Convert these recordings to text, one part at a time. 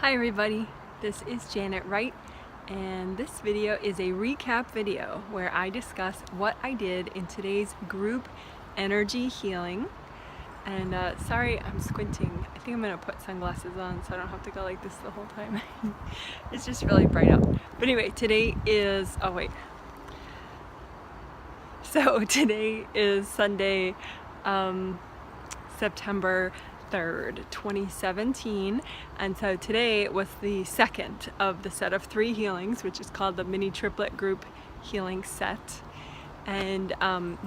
Hi everybody, this is Janet Wright, and this video is a recap video where I discuss what I did in today's group energy healing. And sorry I'm squinting. I think I'm gonna put sunglasses on so I don't have to go like this the whole time. It's just really bright out. But anyway, today is, today is Sunday, September 3rd, 2017, and so today was the second of the set of 3 healings, which is called the Mini Triplet group healing set. And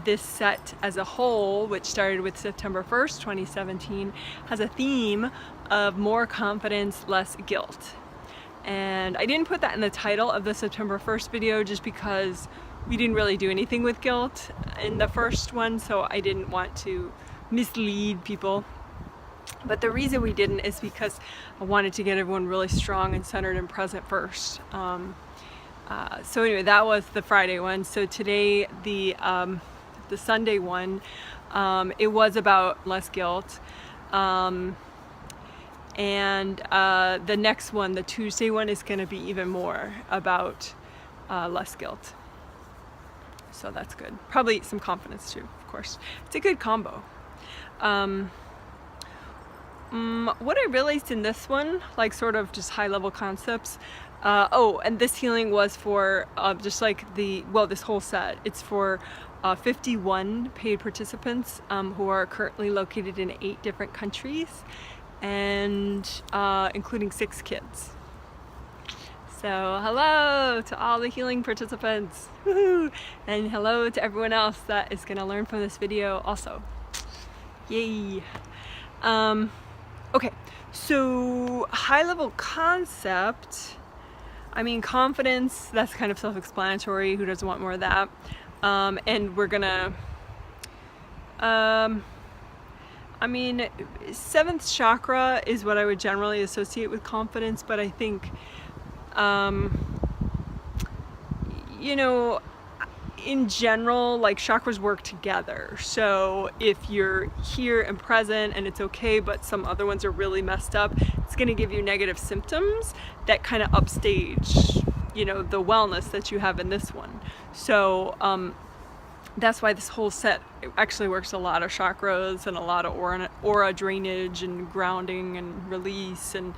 this set as a whole, which started with September 1st, 2017, has a theme of more confidence, less guilt. And I didn't put that in the title of the September 1st video just because we didn't really do anything with guilt in the first one, so I didn't want to mislead people. But the reason we didn't is because I wanted to get everyone really strong and centered and present first. So anyway, that was the Friday one. So today, the Sunday one, it was about less guilt. And the next one, the Tuesday one, is going to be even more about less guilt. So that's good. Probably some confidence too, of course. It's a good combo. What I realized in this one, like sort of just high level concepts, and this healing was for just like this whole set, it's for 51 paid participants who are currently located in 8 different countries, and including 6 kids. So hello to all the healing participants, woohoo! And hello to everyone else that is going to learn from this video also. Yay! Okay, so high-level concept, I mean, confidence, that's kind of self-explanatory. Who doesn't want more of that? And we're gonna, I mean, 7th chakra is what I would generally associate with confidence, but I think, you know, in general, like, chakras work together. So if you're here and present and it's okay, but some other ones are really messed up, it's going to give you negative symptoms that kind of upstage, you know, the wellness that you have in this one. So that's why this whole set actually works a lot of chakras and a lot of aura drainage and grounding and release, and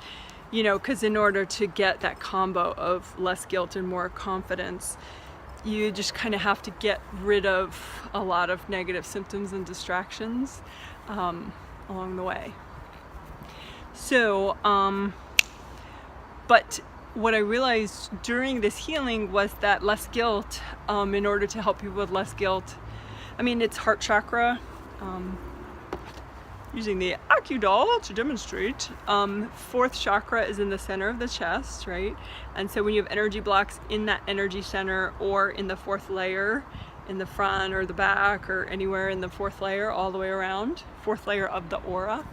you know, because in order to get that combo of less guilt and more confidence, you just kind of have to get rid of a lot of negative symptoms and distractions along the way. So, but what I realized during this healing was that less guilt, in order to help people with less guilt, I mean, it's heart chakra, using the AccuDoll to demonstrate. 4th chakra is in the center of the chest, right? And so when you have energy blocks in that energy center, or in the 4th layer, in the front or the back or anywhere in the 4th layer, all the way around, 4th layer of the aura.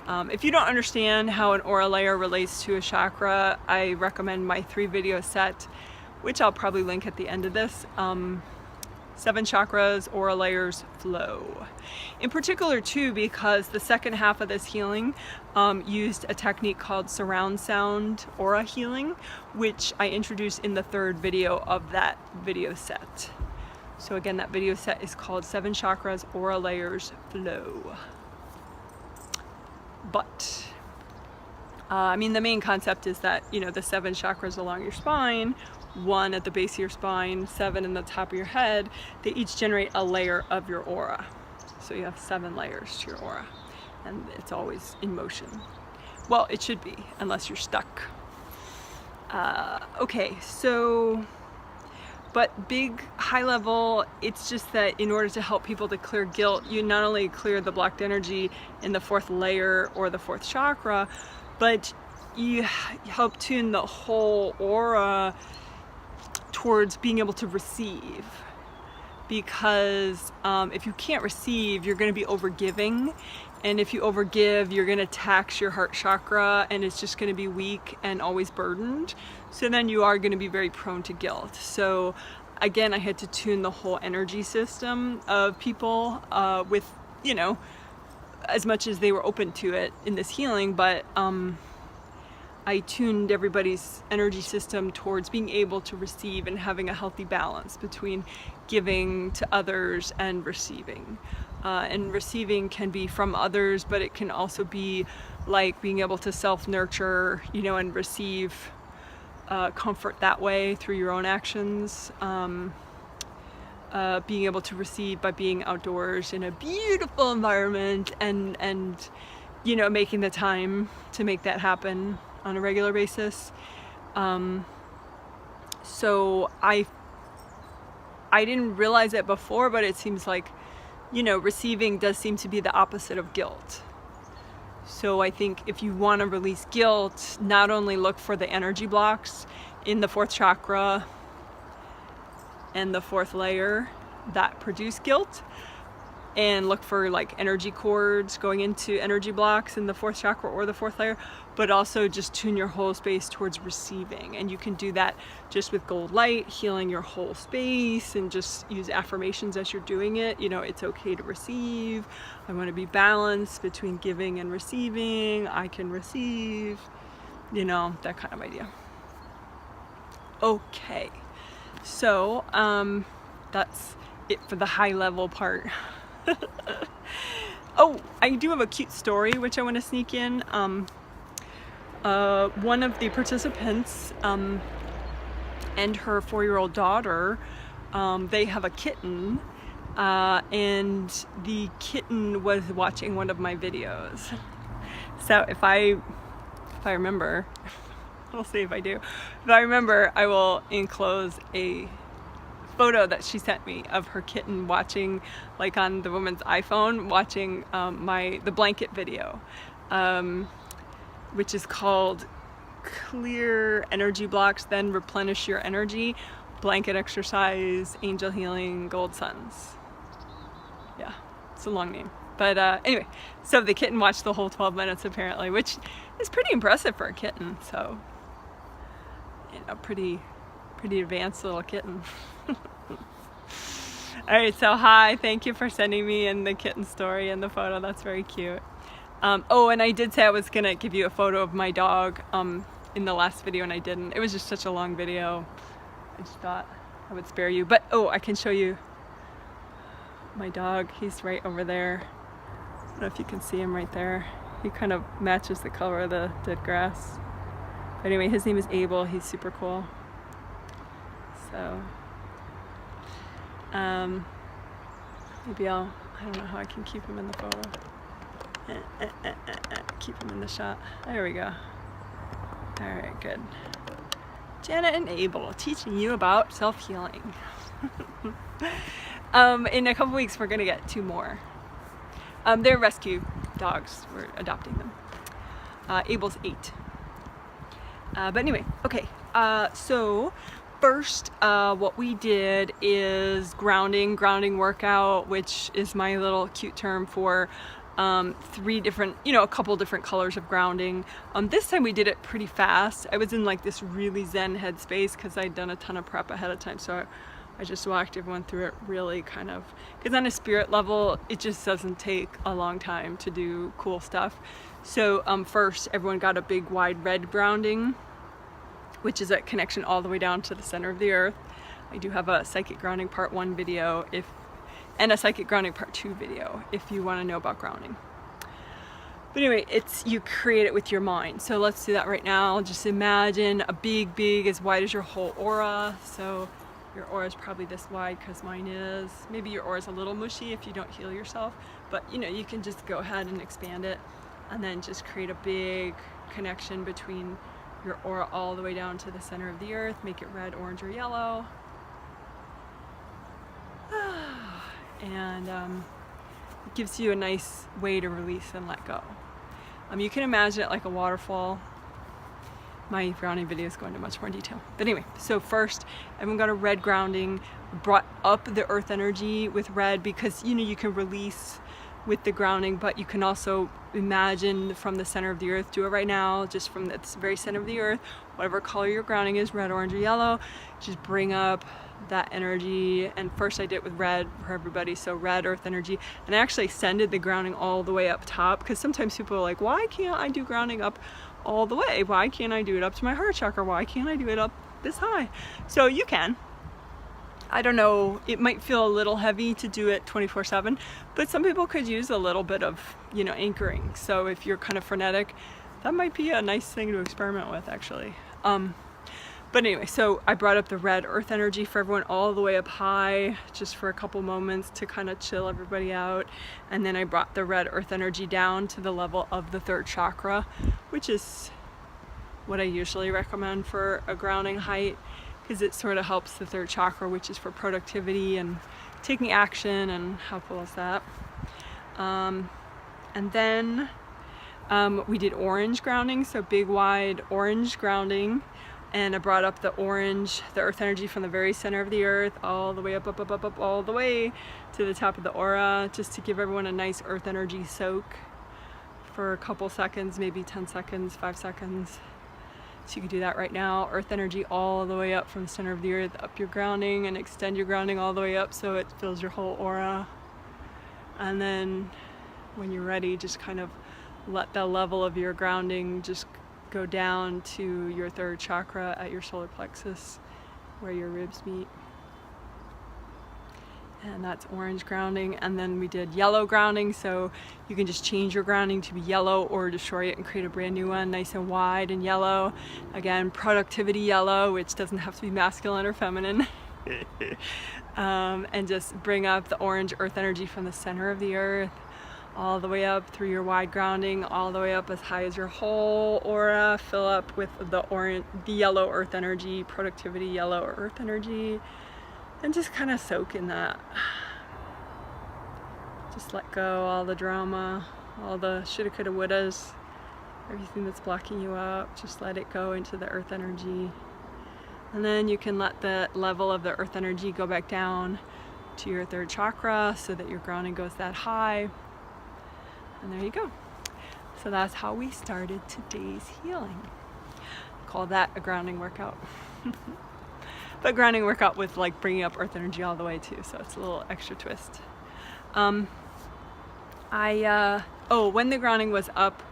If you don't understand how an aura layer relates to a chakra, I recommend my 3 video set, which I'll probably link at the end of this. 7 chakras, aura layers, flow. In particular too, because the second half of this healing used a technique called surround sound aura healing, which I introduced in the 3rd video of that video set. So again, that video set is called 7 chakras, aura layers, flow. But I mean, the main concept is that, you know, the 7 chakras along your spine, 1 at the base of your spine, 7 in the top of your head, they each generate a layer of your aura. So you have 7 layers to your aura, and it's always in motion. Well, it should be, unless you're stuck. Okay, so, but big, high level, it's just that in order to help people to clear guilt, you not only clear the blocked energy in the 4th layer or the 4th chakra, but you help tune the whole aura towards being able to receive. Because if you can't receive, you're going to be overgiving, and if you overgive, you're going to tax your heart chakra, and it's just going to be weak and always burdened. So then you are going to be very prone to guilt. So again, I had to tune the whole energy system of people with, you know, as much as they were open to it in this healing, but I tuned everybody's energy system towards being able to receive and having a healthy balance between giving to others and receiving. And receiving can be from others, but it can also be like being able to self-nurture, you know, and receive comfort that way through your own actions. Being able to receive by being outdoors in a beautiful environment and you know, making the time to make that happen on a regular basis. So I didn't realize it before, but it seems like, you know, receiving does seem to be the opposite of guilt. So I think if you want to release guilt, not only look for the energy blocks in the 4th chakra and the 4th layer that produce guilt, and look for like energy cords going into energy blocks in the 4th chakra or the 4th layer, but also just tune your whole space towards receiving. And you can do that just with gold light, healing your whole space, and just use affirmations as you're doing it. You know, it's okay to receive. I want to be balanced between giving and receiving. I can receive, you know, that kind of idea. Okay, so that's it for the high level part. Oh, I do have a cute story which I want to sneak in. One of the participants and her 4-year-old daughter, they have a kitten, and the kitten was watching one of my videos. So if I remember, we'll see if I do. If I remember, I will enclose a photo that she sent me of her kitten watching, like on the woman's iPhone, watching the blanket video, which is called Clear Energy Blocks, Then Replenish Your Energy, Blanket Exercise, Angel Healing, Gold Suns. Yeah, it's a long name. But anyway, so the kitten watched the whole 12 minutes apparently, which is pretty impressive for a kitten. So, you know, pretty advanced little kitten. Alright, so hi, thank you for sending me in the kitten story and the photo. That's very cute. Oh, and I did say I was gonna give you a photo of my dog in the last video, and I didn't. It was just such a long video. I just thought I would spare you. But oh, I can show you my dog. He's right over there. I don't know if you can see him right there. He kind of matches the color of the dead grass. But anyway, his name is Abel. He's super cool. So maybe I don't know how I can keep him in the photo. Keep him in the shot. There we go. Alright, good. Janet and Abel, teaching you about self-healing. In a couple weeks we're going to get 2 more. They're rescue dogs. We're adopting them. Abel's 8. But anyway, okay. So first, what we did is grounding workout, which is my little cute term for 3 different, you know, a couple different colors of grounding. This time we did it pretty fast. I was in like this really zen headspace because I'd done a ton of prep ahead of time, so I just walked everyone through it really kind of, because on a spirit level it just doesn't take a long time to do cool stuff. So first everyone got a big wide red grounding, which is a connection all the way down to the center of the earth. I do have a psychic grounding part 1 video and a psychic grounding part 2 video if you want to know about grounding. But anyway, you create it with your mind. So let's do that right now. Just imagine a big, as wide as your whole aura. So your aura is probably this wide because mine is. Maybe your aura is a little mushy if you don't heal yourself, but you know, you can just go ahead and expand it and then just create a big connection between your aura all the way down to the center of the earth. Make it red, orange, or yellow. And it gives you a nice way to release and let go. You can imagine it like a waterfall. My grounding videos go into much more detail. But anyway, so first everyone got a red grounding, brought up the earth energy with red, because you know you can release with the grounding, but you can also imagine from the center of the earth. Do it right now, just from the very center of the earth, whatever color your grounding is, red, orange, or yellow, just bring up that energy. And first I did it with red for everybody, so red earth energy, and I actually extended the grounding all the way up top, because sometimes people are like, why can't I do grounding up all the way. Why can't I do it up to my heart chakra? Why can't I do it up this high? So you can. I don't know, it might feel a little heavy to do it 24/7, but some people could use a little bit of, anchoring. So if you're kind of frenetic, that might be a nice thing to experiment with, actually. But anyway, so I brought up the red earth energy for everyone all the way up high, just for a couple moments to kind of chill everybody out. And then I brought the red earth energy down to the level of the third chakra, which is what I usually recommend for a grounding height, because it sort of helps the third chakra, which is for productivity and taking action, and how cool is that? And then we did orange grounding, so big wide orange grounding, and I brought up the earth energy from the very center of the earth all the way up, all the way to the top of the aura, just to give everyone a nice earth energy soak for a couple seconds, maybe 10 seconds, 5 seconds. So you can do that right now. Earth energy all the way up from the center of the earth, up your grounding, and extend your grounding all the way up so it fills your whole aura. And then when you're ready, just kind of let the level of your grounding just go down to your third chakra at your solar plexus, where your ribs meet. And that's orange grounding. And then we did yellow grounding, so you can just change your grounding to be yellow or destroy it and create a brand new one, nice and wide and yellow. Again, productivity yellow, which doesn't have to be masculine or feminine. And just bring up the orange earth energy from the center of the earth all the way up through your wide grounding, all the way up as high as your whole aura. Fill up with the yellow earth energy, productivity yellow earth energy, and just kind of soak in that. Just let go all the drama, all the shoulda, coulda, wouldas, everything that's blocking you up. Just let it go into the earth energy. And then you can let the level of the earth energy go back down to your third chakra so that your grounding goes that high. And there you go. So that's how we started today's healing. Call that a grounding workout. But grounding workout with like bringing up earth energy all the way too, so it's a little extra twist. When the grounding was up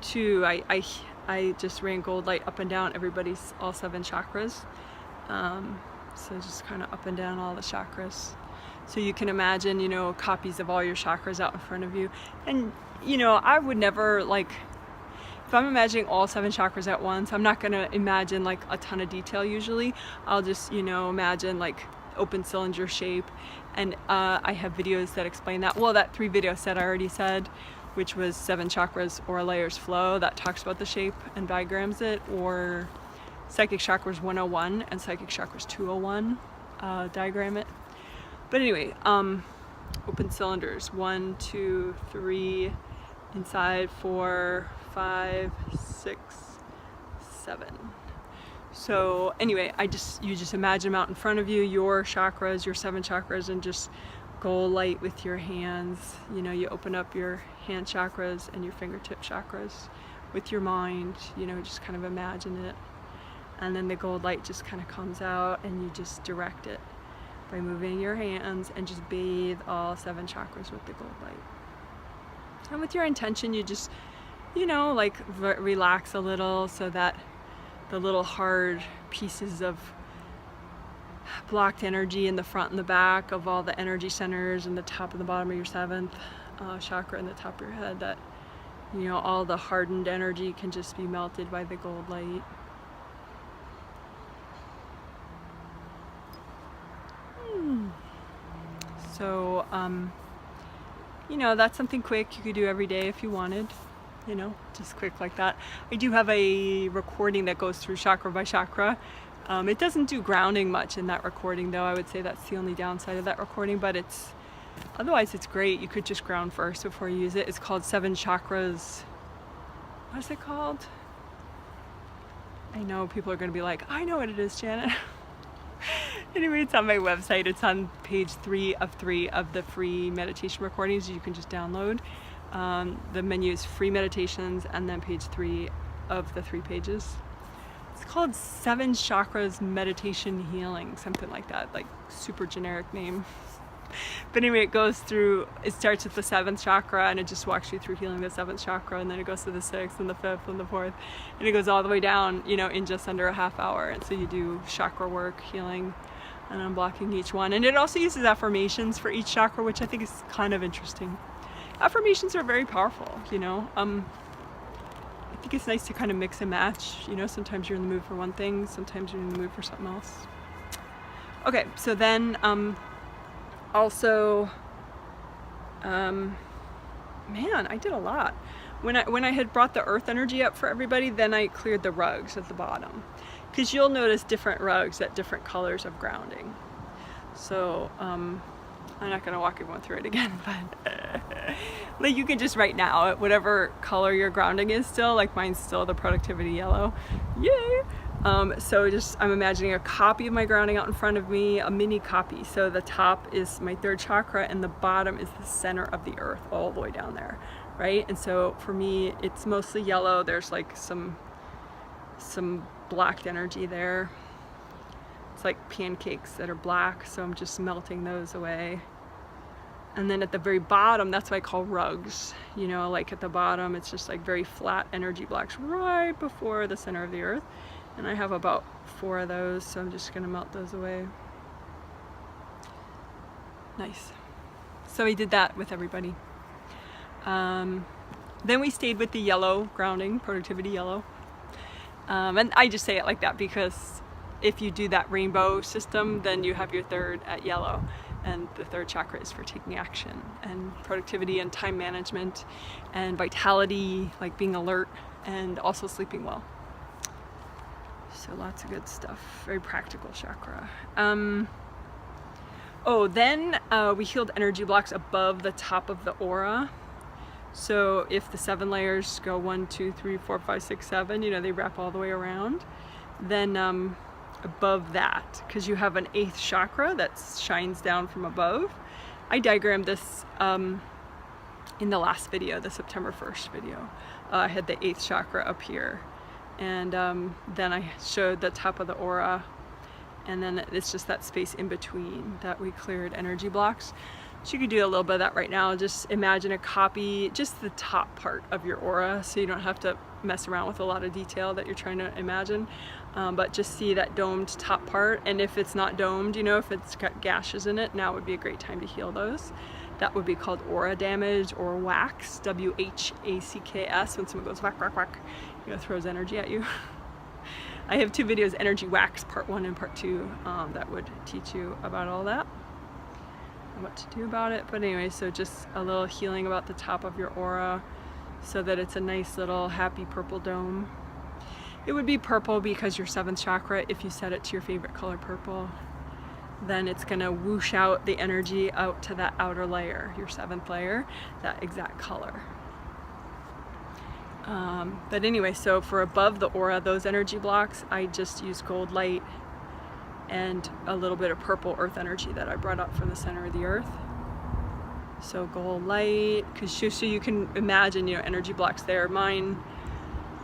to, I just ran gold light up and down everybody's all 7 chakras. So just kind of up and down all the chakras. So you can imagine, copies of all your chakras out in front of you. And, I would never, if I'm imagining all 7 chakras at once, I'm not going to imagine, a ton of detail usually. I'll just, imagine, open cylinder shape. And I have videos that explain that. Well, that 3 video set I already said, which was 7 chakras or layers flow, that talks about the shape and diagrams it, or Psychic Chakras 101 and Psychic Chakras 201 diagram it. But anyway, open cylinders, 1, 2, 3, inside 4, 5, 6, 7. So anyway, you just imagine them out in front of you, your chakras, your 7 chakras, and just gold light with your hands. You open up your hand chakras and your fingertip chakras with your mind, just kind of imagine it. And then the gold light just kind of comes out and you just direct it by moving your hands and just bathe all 7 chakras with the gold light. And with your intention, you just, relax a little so that the little hard pieces of blocked energy in the front and the back of all the energy centers and the top and the bottom of your 7th chakra and the top of your head, that, all the hardened energy can just be melted by the gold light. So, that's something quick you could do every day if you wanted, just quick like that. I do have a recording that goes through chakra by chakra. It doesn't do grounding much in that recording, though. I would say that's the only downside of that recording, but otherwise it's great. You could just ground first before you use it. It's called 7 Chakras. What is it called? I know people are going to be like, I know what it is, Janet. Anyway, it's on my website. It's on page 3 of 3 of the free meditation recordings you can just download. The menu is free meditations, and then page 3 of the 3 pages. It's called 7 Chakras Meditation Healing, something like that, super generic name. But anyway, it starts with the 7th chakra, and it just walks you through healing the 7th chakra, and then it goes to the 6th and the 5th and the 4th, and it goes all the way down, you know, in just under a half hour. And so you do chakra work, healing, and unblocking each one. And it also uses affirmations for each chakra, which I think is kind of interesting. Affirmations are very powerful, you know. I think it's nice to kind of mix and match, you know. Sometimes you're in the mood for one thing, sometimes you're in the mood for something else. Okay, so then also, man, I did a lot. When I had brought the earth energy up for everybody, then I cleared the rugs at the bottom, because you'll notice different rugs at different colors of grounding. So I'm not gonna walk everyone through it again, but like you can just right now at whatever color your grounding is still, like mine's still the productivity yellow, yay. So just, I'm imagining a copy of my grounding out in front of me, a mini copy. So the top is my 3rd chakra and the bottom is the center of the earth all the way down there, right? And so for me, it's mostly yellow. There's like some black energy there. It's like pancakes that are black, so I'm just melting those away. And then at the very bottom, that's what I call rugs. You know, like at the bottom, it's just like very flat energy blocks right before the center of the earth. And I have about 4 of those, so I'm just gonna melt those away. Nice. So we did that with everybody. Then we stayed with the yellow grounding, productivity yellow. And I just say it like that because if you do that rainbow system, then you have your 3rd at yellow. And the 3rd chakra is for taking action and productivity and time management and vitality, like being alert and also sleeping well. So lots of good stuff, very practical chakra. Then we healed energy blocks above the top of the aura. So if the 7 layers go 1, 2, 3, 4, 5, 6, 7, you know, they wrap all the way around. Then above that, because you have an 8th chakra that shines down from above. I diagrammed this in the last video, the September 1st video. I had the 8th chakra up here. And then I showed the top of the aura, and then it's just that space in between that we cleared energy blocks. So you could do a little bit of that right now. Just imagine a copy, just the top part of your aura, so you don't have to mess around with a lot of detail that you're trying to imagine, but just see that domed top part. And if it's not domed, you know, if it's got gashes in it, now would be a great time to heal those. That would be called aura damage or wax, W-H-A-C-K-S, when someone goes whack, whack, whack, you know, throws energy at you. I have 2 videos, Energy Wax, part 1 and part 2, that would teach you about all that and what to do about it. But anyway, so just a little healing about the top of your aura so that it's a nice little happy purple dome. It would be purple because your 7th chakra, if you set it to your favorite color purple, then it's gonna whoosh out the energy out to that outer layer, your 7th layer, that exact color. But anyway, so for above the aura, those energy blocks, I just use gold light and a little bit of purple earth energy that I brought up from the center of the earth. So gold light, so you can imagine, you know, energy blocks there. Mine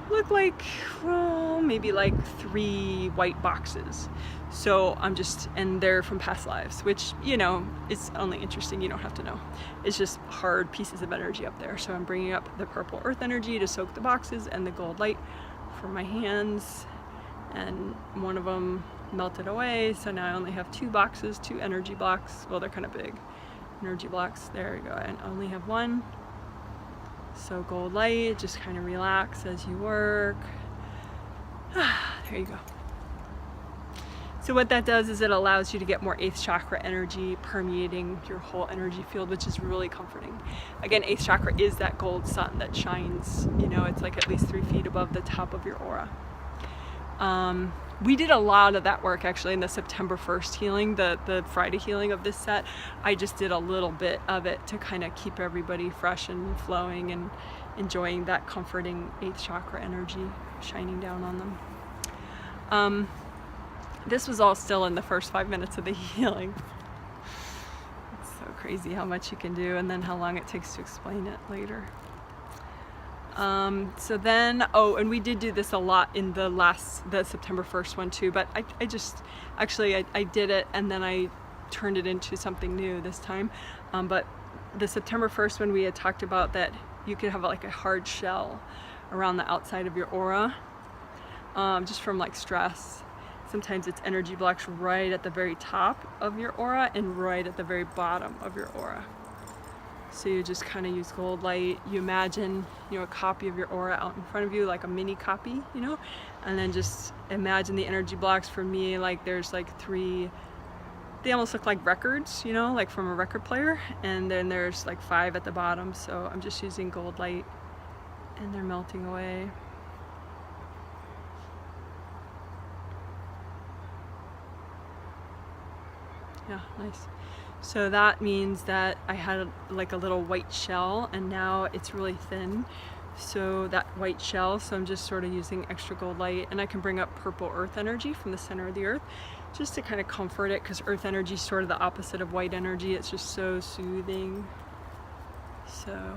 look like, well, maybe like 3 white boxes. So I'm just, and they're from past lives, which, you know, it's only interesting, you don't have to know. It's just hard pieces of energy up there. So I'm bringing up the purple earth energy to soak the boxes and the gold light for my hands. And one of them melted away. So now I only have 2 boxes, 2 energy blocks. Well, they're kind of big energy blocks. There you go. And I only have 1. So gold light, just kind of relax as you work. There you go. So what that does is it allows you to get more 8th chakra energy permeating your whole energy field, which is really comforting. Again, 8th chakra is that gold sun that shines, you know, it's like at least 3 feet above the top of your aura. We did a lot of that work actually in the September 1st healing, the Friday healing of this set. I just did a little bit of it to kind of keep everybody fresh and flowing and enjoying that comforting 8th chakra energy shining down on them. This was all still in the first 5 minutes of the healing. It's so crazy how much you can do and then how long it takes to explain it later. So then, and we did do this a lot in the September 1st one too, but I did it and then I turned it into something new this time. But the September 1st, when we had talked about that you could have like a hard shell around the outside of your aura, just from like stress. Sometimes it's energy blocks right at the very top of your aura and right at the very bottom of your aura. So you just kind of use gold light. You imagine, you know, a copy of your aura out in front of you, like a mini copy, you know, and then just imagine the energy blocks. For me, like there's like 3, they almost look like records, you know, like from a record player, and then there's like 5 at the bottom. So I'm just using gold light and they're melting away. Yeah, nice. So that means that I had like a little white shell, and now it's really thin. So that white shell, so I'm just sort of using extra gold light, and I can bring up purple earth energy from the center of the earth just to kind of comfort it, because earth energy is sort of the opposite of white energy. It's just so soothing. So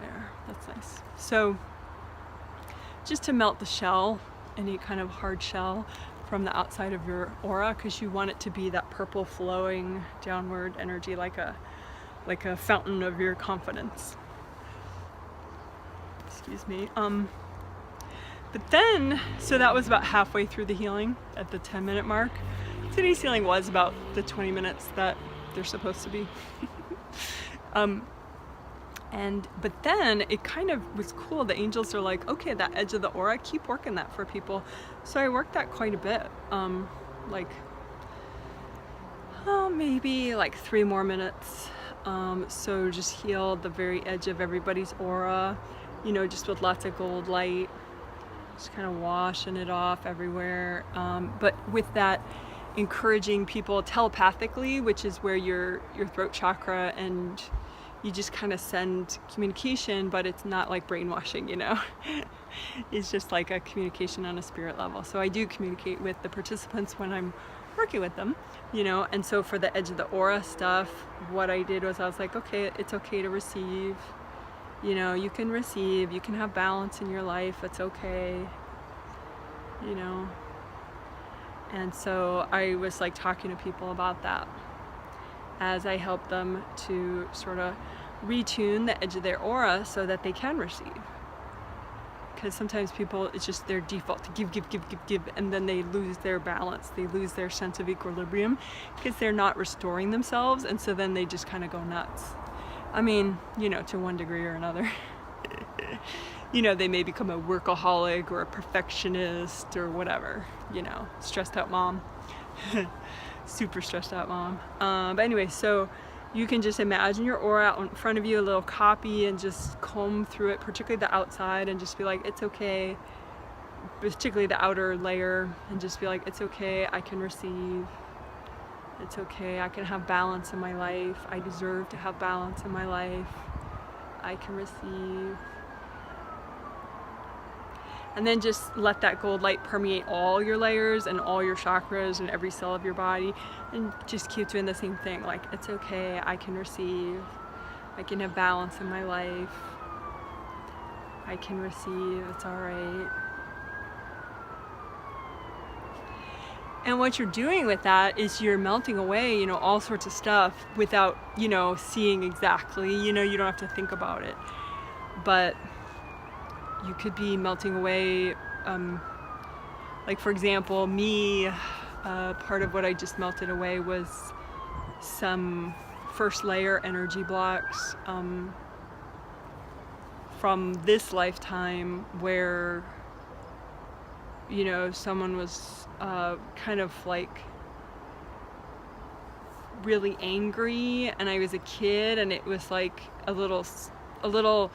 there, that's nice. So just to melt the shell, any kind of hard shell from the outside of your aura, because you want it to be that purple flowing downward energy, like a fountain of your confidence. Excuse me. But then, so that was about halfway through the healing at the 10-minute mark. Today's healing was about the 20 minutes that they're supposed to be. But then it kind of was cool. The angels are like, okay, that edge of the aura, keep working that for people. So I worked that quite a bit. Maybe like 3 more minutes. So just heal the very edge of everybody's aura, you know, just with lots of gold light, just kind of washing it off everywhere. But with that, encouraging people telepathically, which is where your throat chakra, and you just kind of send communication, but it's not like brainwashing, you know. It's just like a communication on a spirit level. So I do communicate with the participants when I'm working with them, you know. And so for the edge of the aura stuff, what I did was I was like, okay, it's okay to receive, you know, you can receive, you can have balance in your life, it's okay, you know. And so I was like talking to people about that as I help them to sort of retune the edge of their aura so that they can receive. Because sometimes people, it's just their default to give, and then they lose their balance, they lose their sense of equilibrium because they're not restoring themselves, and so then they just kind of go nuts. I mean, you know, to one degree or another. You know, they may become a workaholic or a perfectionist or whatever, you know, stressed out mom. Super stressed out mom. But anyway, so you can just imagine your aura out in front of you, a little copy, and just comb through it, particularly the outside, and just be like, it's okay, particularly the outer layer, and just be like, it's okay, I can receive. It's okay, I can have balance in my life. I deserve to have balance in my life. I can receive. And then just let that gold light permeate all your layers and all your chakras and every cell of your body, and just keep doing the same thing. Like, it's okay, I can receive. I can have balance in my life. I can receive, it's all right. And what you're doing with that is you're melting away, you know, all sorts of stuff without, you know, seeing exactly, you know, you don't have to think about it. But you could be melting away, like for example, me, part of what I just melted away was some first layer energy blocks from this lifetime where, you know, someone was kind of like really angry, and I was a kid, and it was like a little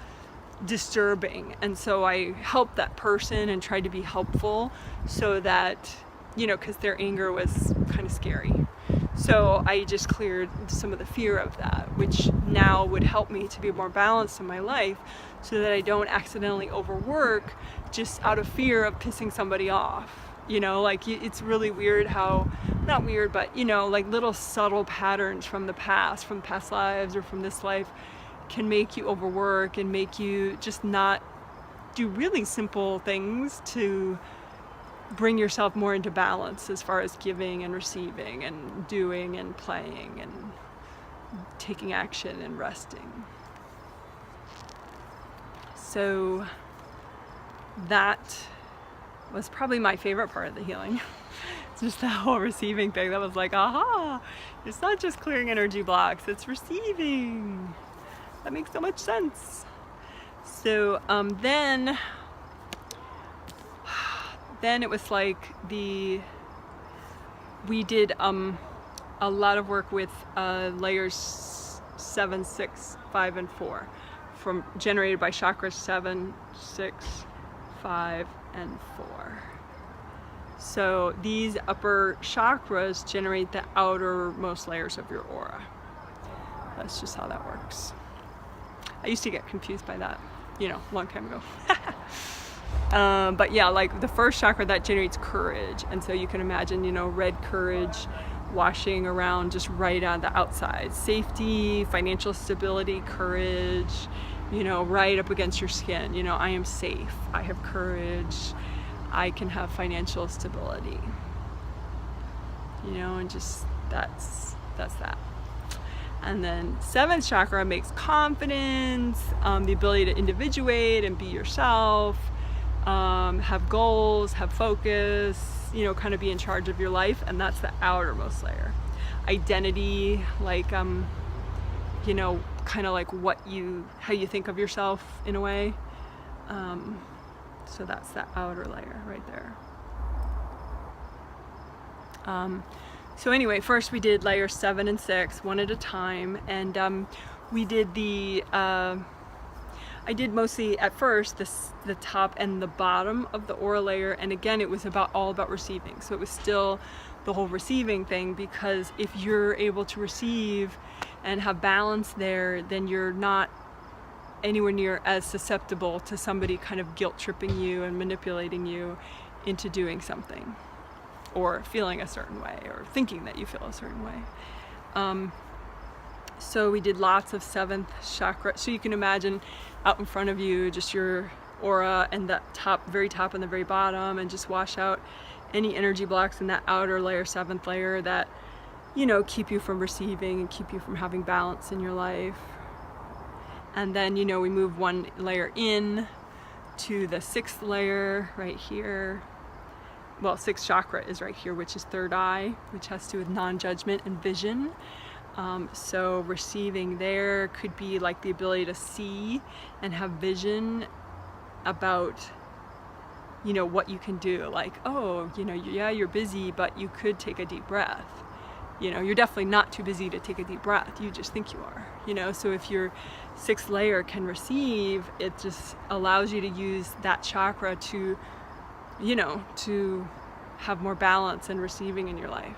disturbing, and so I helped that person and tried to be helpful so that, you know, because their anger was kind of scary. So I just cleared some of the fear of that, which now would help me to be more balanced in my life so that I don't accidentally overwork just out of fear of pissing somebody off. You know, like, it's really weird how, not weird, but, you know, like little subtle patterns from the past lives or from this life can make you overwork and make you just not do really simple things to bring yourself more into balance as far as giving and receiving and doing and playing and taking action and resting. So that was probably my favorite part of the healing. It's just that whole receiving thing that was like, aha, it's not just clearing energy blocks, it's receiving. That makes so much sense. So then it was like we did a lot of work with layers 7, 6, 5, and 4, from generated by chakras 7, 6, 5, and 4. So these upper chakras generate the outermost layers of your aura. That's just how that works. I used to get confused by that, a long time ago. But yeah, like the first chakra, that generates courage. And so you can imagine, red courage washing around just right on the outside. Safety, financial stability, courage, right up against your skin. I am safe, I have courage, I can have financial stability. And just that's that. And then 7th chakra makes confidence, the ability to individuate and be yourself, have goals, have focus, kind of be in charge of your life. And that's the outermost layer. Identity, like, kind of like how you think of yourself in a way. So that's the outer layer right there. So anyway, first we did layers 7 and 6, one at a time, and we did I did mostly at first the top and the bottom of the aura layer, and again it was all about receiving. So it was still the whole receiving thing, because if you're able to receive and have balance there, then you're not anywhere near as susceptible to somebody kind of guilt tripping you and manipulating you into doing something, or feeling a certain way, or thinking that you feel a certain way. So we did lots of 7th chakra. So you can imagine out in front of you just your aura, and that very top and the very bottom, and just wash out any energy blocks in that outer layer, 7th layer, that keep you from receiving and keep you from having balance in your life. And then we move one layer in to the 6th layer right here. Well, 6th chakra is right here, which is third eye, which has to do with non-judgment and vision. So receiving there could be like the ability to see and have vision about, what you can do. Like, oh, yeah, you're busy, but you could take a deep breath. You're definitely not too busy to take a deep breath. You just think you are, So if your 6th layer can receive, it just allows you to use that chakra to, to have more balance and receiving in your life.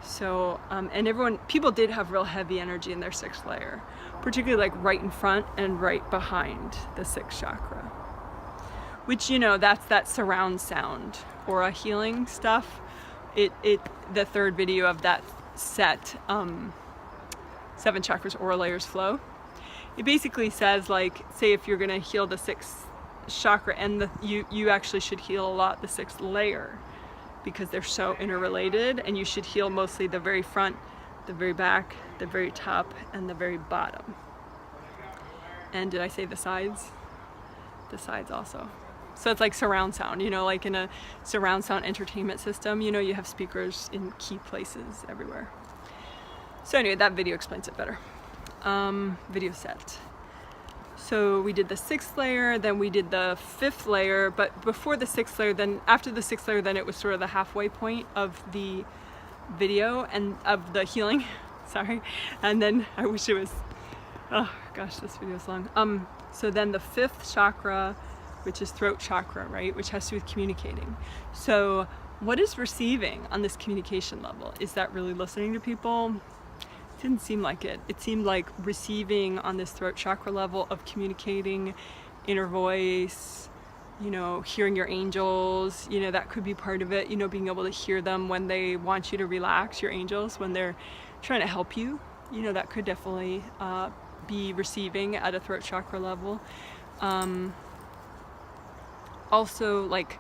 So, and people did have real heavy energy in their 6th layer, particularly like right in front and right behind the 6th chakra, which, that's that surround sound aura healing stuff. The third video of that set, 7 chakras aura layers flow, it basically says, like, say if you're going to heal the 6th chakra, and you actually should heal a lot the 6th layer, because they're so interrelated, and you should heal mostly the very front, the very back, the very top, and the very bottom. And did I say the sides? The sides also. So it's like surround sound, like in a surround sound entertainment system, you have speakers in key places everywhere. So anyway, that video explains it better. Video set. So we did the 6th layer, then we did the 5th layer, but before the 6th layer, then after the 6th layer, then it was sort of the halfway point of the video and of the healing, sorry. And then I wish it was, oh gosh, this video is long. So then the 5th chakra, which is throat chakra, right? Which has to do with communicating. So what is receiving on this communication level? Is that really listening to people? Didn't seem like it. It seemed like receiving on this throat chakra level of communicating, inner voice, hearing your angels, that could be part of it, being able to hear them when they want you to relax, your angels, when they're trying to help you, that could definitely be receiving at a throat chakra level. Also, like,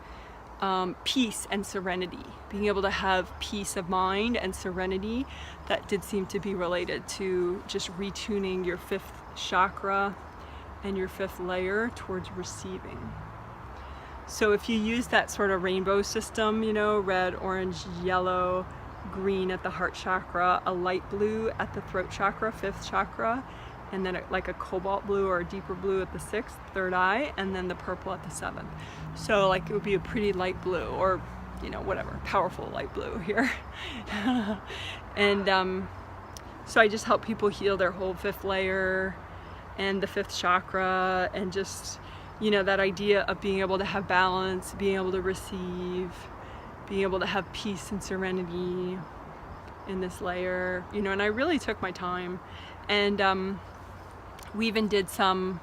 peace and serenity, being able to have peace of mind and serenity. That did seem to be related to just retuning your 5th chakra and your 5th layer towards receiving. So if you use that sort of rainbow system, you know, red, orange, yellow, green at the heart chakra, a light blue at the throat chakra, 5th chakra, and then like a cobalt blue or a deeper blue at the 6th, 3rd eye, and then the purple at the 7th. So like it would be a pretty light blue, or you know, whatever, powerful light blue here. And so I just help people heal their whole 5th layer and the 5th chakra, and just, you know, that idea of being able to have balance, being able to receive, being able to have peace and serenity in this layer, you know. And I really took my time, and we even did some,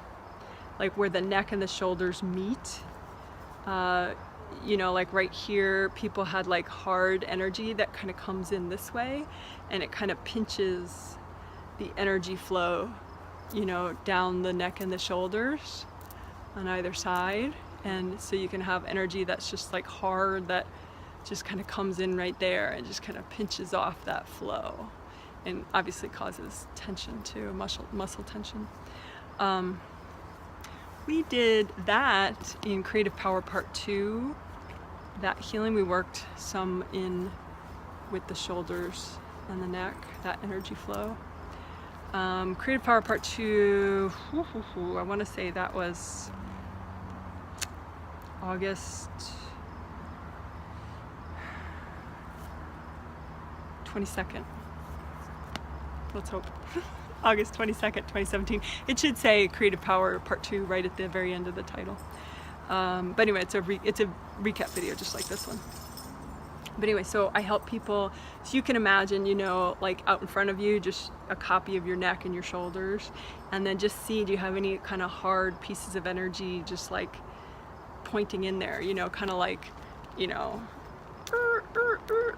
like where the neck and the shoulders meet, you know, like right here, people had like hard energy that kind of comes in this way, and it kind of pinches the energy flow, you know, down the neck and the shoulders on either side. And so you can have energy that's just like hard, that just kind of comes in right there and just kind of pinches off that flow, and obviously causes tension too, muscle tension. We did that in Creative Power Part 2, that healing. We worked some in with the shoulders and the neck, that energy flow. Creative Power Part 2, I want to say that was August 22nd. Let's hope. August 22nd, 2017. It should say Creative Power Part 2 right at the very end of the title. But anyway, it's a recap video just like this one. But anyway, so I help people, so you can imagine, you know, like out in front of you, just a copy of your neck and your shoulders, and then just see, do you have any kind of hard pieces of energy just like pointing in there, you know, kind of like, you know,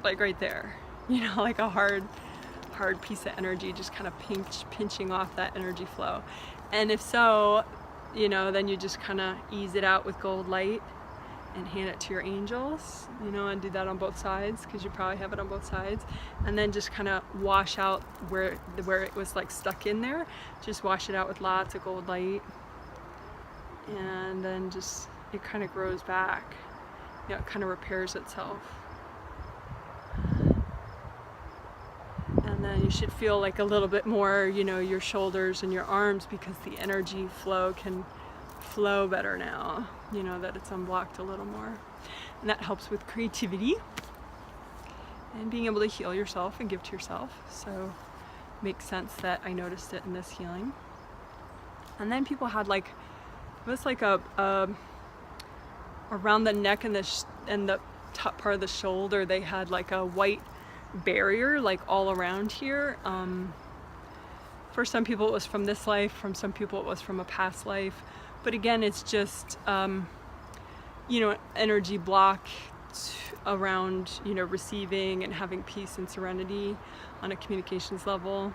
like right there, you know, like a hard piece of energy just kind of pinching off that energy flow. And if so, you know, then you just kind of ease it out with gold light and hand it to your angels, you know, and do that on both sides, because you probably have it on both sides. And then just kind of wash out where it was like stuck in there, just wash it out with lots of gold light, and then just, it kind of grows back, you know, it kind of repairs itself. And then you should feel like a little bit more, you know, your shoulders and your arms, because the energy flow can flow better now, you know, that it's unblocked a little more. And that helps with creativity and being able to heal yourself and give to yourself. So it makes sense that I noticed it in this healing. And then people had like, it was like a around the neck and the top part of the shoulder, they had like a white barrier like all around here. For some people it was from this life, from some people it was from a past life. But again, it's just, you know, energy block around, you know, receiving and having peace and serenity on a communications level.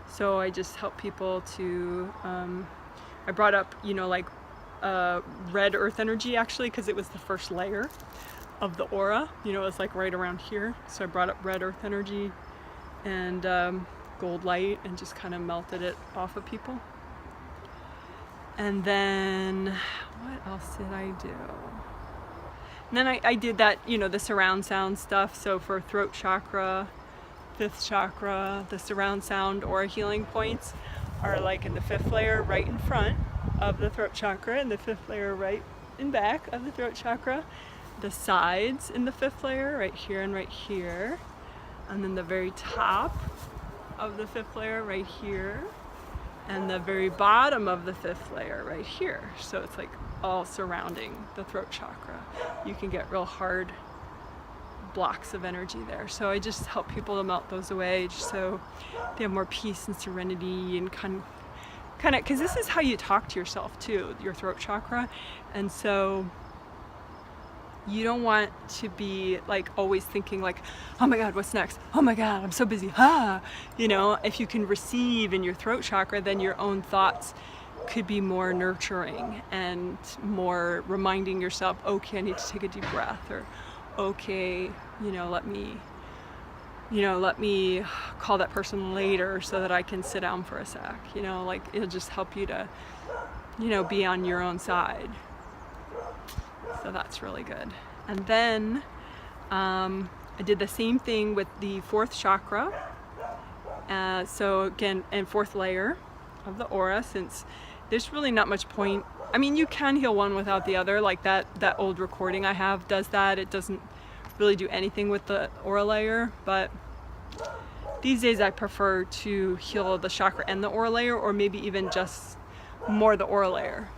So I just help people to, I brought up, you know, like red earth energy actually, because it was the first layer of the aura, you know, it was like right around here. So I brought up red earth energy and gold light and just kind of melted it off of people. And then what else did I do? And then I did that, you know, the surround sound stuff. So for throat chakra, 5th chakra, the surround sound aura healing points are like in the 5th layer right in front of the throat chakra, and the 5th layer right in back of the throat chakra, the sides in the 5th layer right here and right here, and then the very top of the 5th layer right here, and the very bottom of the 5th layer right here. So it's like all surrounding the throat chakra. You can get real hard blocks of energy there. So I just help people to melt those away, just so they have more peace and serenity, and kind of, because this is how you talk to yourself too, your throat chakra. And so you don't want to be like always thinking like, oh my God, what's next? Oh my God, I'm so busy. You know, if you can receive in your throat chakra, then your own thoughts could be more nurturing and more reminding yourself, okay, I need to take a deep breath, or okay, let me call that person later so that I can sit down for a sec. Like, it'll just help you to, be on your own side. So that's really good. And then I did the same thing with the fourth chakra. So again, and fourth layer of the aura, since there's really not much point. I mean, you can heal one without the other, like that old recording I have does that. It doesn't really do anything with the aura layer, but these days I prefer to heal the chakra and the aura layer, or maybe even just more the aura layer,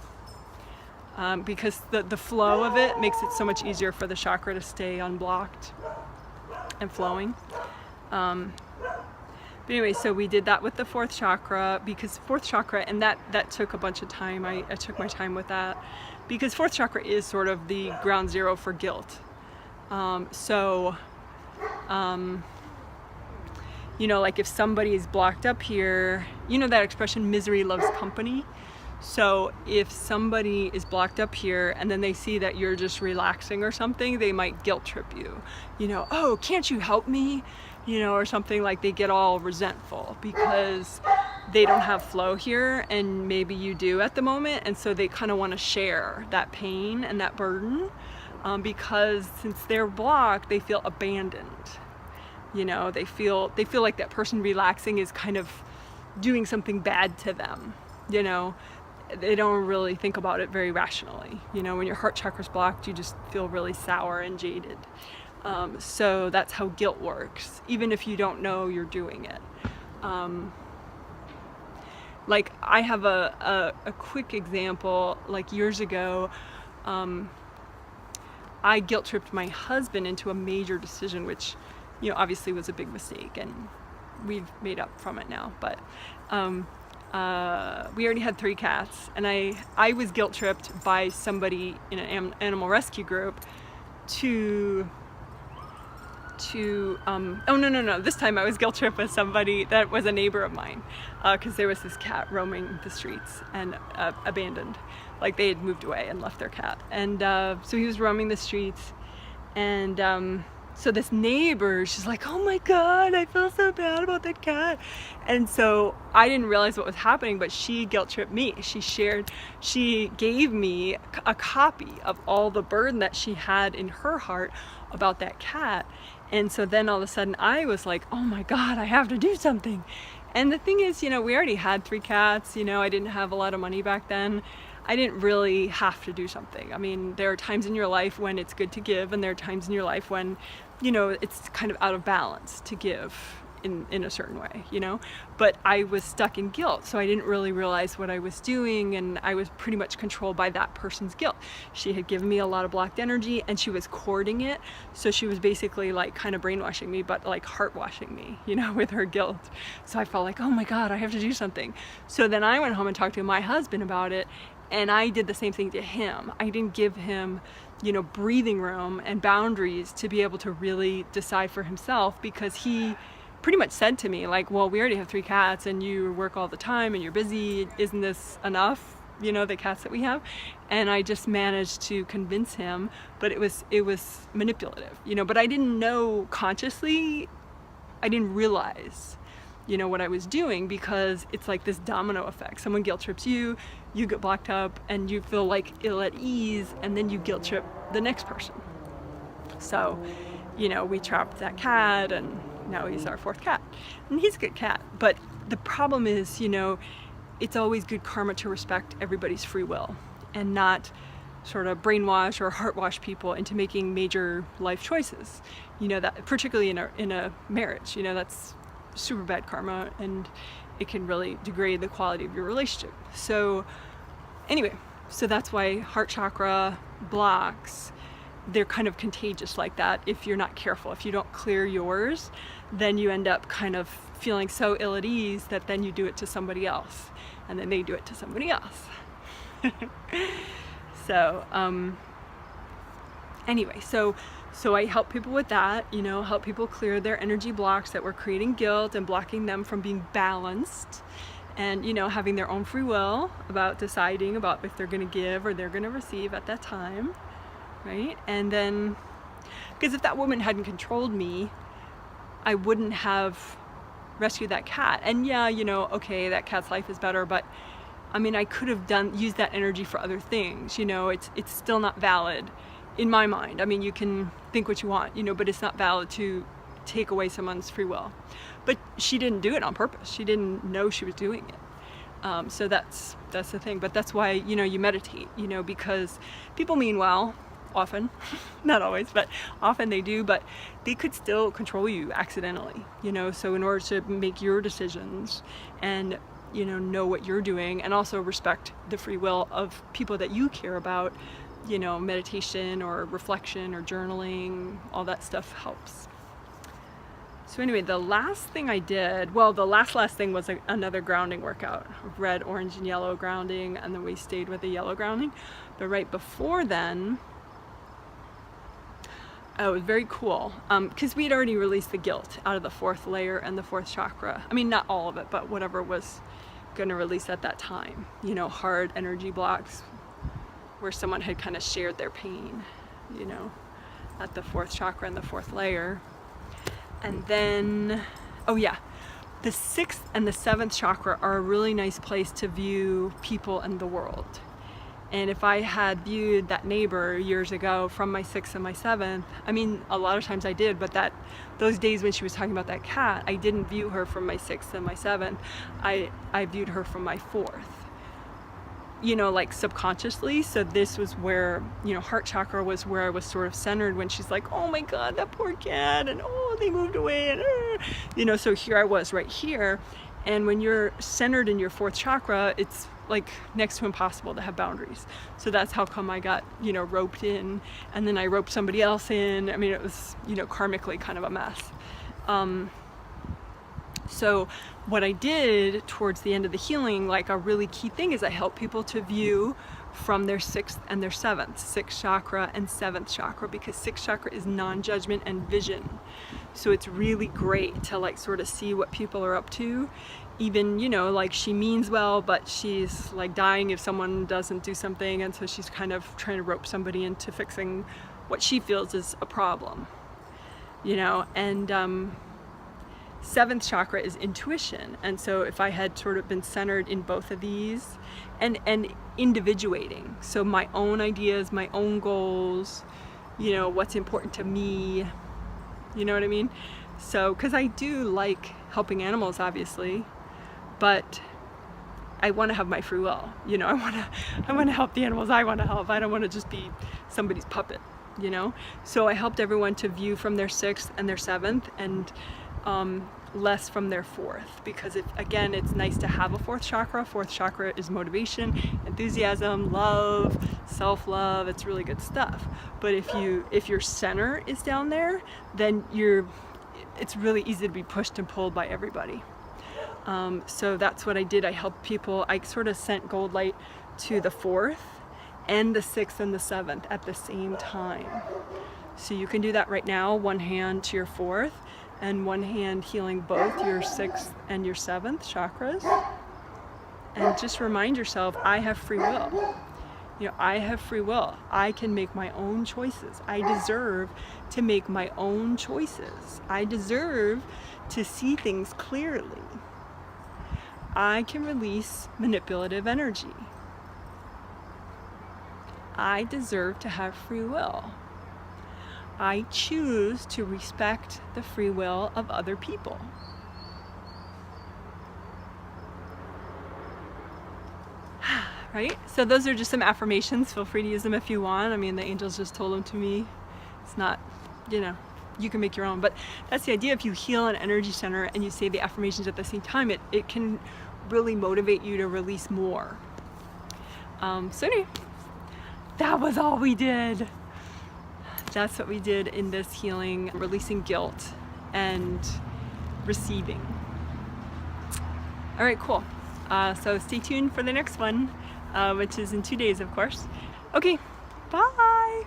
because the flow of it makes it so much easier for the chakra to stay unblocked and flowing. But anyway, so we did that with the fourth chakra, because fourth chakra, and that took a bunch of time. I took my time with that, because fourth chakra is sort of the ground zero for guilt. Like if somebody is blocked up here, that expression, misery loves company. So if somebody is blocked up here and then they see that you're just relaxing or something, they might guilt trip you. Oh, can't you help me? Or something, like they get all resentful because they don't have flow here, and maybe you do at the moment, and so they kind of want to share that pain and that burden, because since they're blocked, they feel abandoned. They feel like that person relaxing is kind of doing something bad to them. They don't really think about it very rationally. When your heart chakra's blocked, you just feel really sour and jaded. So that's how guilt works, even if you don't know you're doing it. Like I have a quick example. Like years ago, I guilt tripped my husband into a major decision, which, obviously was a big mistake, and we've made up from it now. But we already had 3 cats, and I was guilt tripped by somebody in an animal rescue group to no, this time I was guilt tripped with somebody that was a neighbor of mine, because there was this cat roaming the streets and abandoned, like they had moved away and left their cat, and so he was roaming the streets, and so this neighbor, she's like, oh my god, I feel so bad about that cat. And so I didn't realize what was happening, but she guilt tripped me. She gave me a copy of all the burden that she had in her heart about that cat. And so then all of a sudden I was like, oh my god, I have to do something. And the thing is, we already had 3 cats. I didn't have a lot of money back then. I didn't really have to do something. I mean, there are times in your life when it's good to give, and there are times in your life when, it's kind of out of balance to give in a certain way, but I was stuck in guilt, so I didn't really realize what I was doing, and I was pretty much controlled by that person's guilt. She had given me a lot of blocked energy, and she was courting it, so she was basically like kind of brainwashing me, but like heart washing me, with her guilt. So I felt like, oh my god, I have to do something. So then I went home and talked to my husband about it, and I did the same thing to him. I didn't give him breathing room and boundaries to be able to really decide for himself, because he pretty much said to me, like, well, we already have 3 cats and you work all the time and you're busy. Isn't this enough, the cats that we have? And I just managed to convince him, but it was manipulative, but I didn't know consciously, I didn't realize, what I was doing, because it's like this domino effect. Someone guilt trips you, you get blocked up, and you feel like ill at ease, and then you guilt trip the next person. So, we trapped that cat, and now he's our 4th cat, and he's a good cat. But the problem is, it's always good karma to respect everybody's free will and not sort of brainwash or heart wash people into making major life choices. That particularly in a marriage, that's super bad karma, and it can really degrade the quality of your relationship. So anyway, so that's why heart chakra blocks, they're kind of contagious like that. If you're not careful, if you don't clear yours, then you end up kind of feeling so ill at ease that then you do it to somebody else, and then they do it to somebody else. So anyway, so I help people with that, help people clear their energy blocks that were creating guilt and blocking them from being balanced. and, you know, having their own free will about deciding about if they're going to give or they're going to receive at that time, right? And then, because if that woman hadn't controlled me, I wouldn't have rescued that cat. And yeah, you know, okay, that cat's life is better, but I mean, I could have used that energy for other things, you know. It's still not valid in my mind. I mean, you can think what you want, you know, but it's not valid to take away someone's free will. But she didn't do it on purpose. She didn't know she was doing it. So that's the thing. But that's why, you know, you meditate, you know, because people mean well, often, not always, but often they do, but they could still control you accidentally, you know. So in order to make your decisions and, you know what you're doing, and also respect the free will of people that you care about, you know, meditation or reflection or journaling, all that stuff helps. So anyway, the last thing I did, well, the last thing was another grounding workout, red, orange, and yellow grounding, and then we stayed with the yellow grounding. But right before then, it was very cool, because we had already released the guilt out of the fourth layer and the fourth chakra. I mean, not all of it, but whatever was going to release at that time, you know, hard energy blocks where someone had kind of shared their pain, you know, at the fourth chakra and the fourth layer. And then, oh yeah, the sixth and the seventh chakra are a really nice place to view people and the world. And if I had viewed that neighbor years ago from my sixth and my seventh, I mean, a lot of times I did, but those days when she was talking about that cat, I didn't view her from my sixth and my seventh. I viewed her from my fourth, you know, like subconsciously. So this was where, you know, heart chakra was where I was sort of centered when she's like, oh my God, that poor cat, and oh, they moved away, and you know, so here I was right here. And when you're centered in your fourth chakra, it's like next to impossible to have boundaries. So that's how come I got, you know, roped in, and then I roped somebody else in. I mean, it was, you know, karmically kind of a mess. So what I did towards the end of the healing, like a really key thing, is I help people to view from their sixth and their seventh, sixth chakra and seventh chakra, because sixth chakra is non-judgment and vision. So it's really great to like sort of see what people are up to. Even, you know, like she means well, but she's like dying if someone doesn't do something, and so she's kind of trying to rope somebody into fixing what she feels is a problem, you know. And seventh chakra is intuition, and so if I had sort of been centered in both of these and individuating, so my own ideas, my own goals, you know, what's important to me, you know what I mean? So, because I do like helping animals, obviously, but I want to have my free will, you know. I want to help the animals I want to help. I don't want to just be somebody's puppet, you know. So I helped everyone to view from their sixth and their seventh, and less from their fourth, because again, it's nice to have a fourth chakra. Fourth chakra is motivation, enthusiasm, love, self-love. It's really good stuff. But if your center is down there, then it's really easy to be pushed and pulled by everybody. So that's what I did. I helped people. I sort of sent gold light to the fourth and the sixth and the seventh at the same time. So you can do that right now, one hand to your fourth and one hand healing both your sixth and your seventh chakras. And just remind yourself, I have free will. You know, I have free will. I can make my own choices. I deserve to make my own choices. I deserve to see things clearly. I can release manipulative energy. I deserve to have free will. I choose to respect the free will of other people. Right? So those are just some affirmations. Feel free to use them if you want. I mean, the angels just told them to me. It's not, you know, you can make your own. But that's the idea. If you heal an energy center and you say the affirmations at the same time, it can really motivate you to release more. So anyway, that was all we did. That's what we did in this healing, releasing guilt and receiving. All right, cool. So stay tuned for the next one, which is in 2 days, of course. Okay, bye.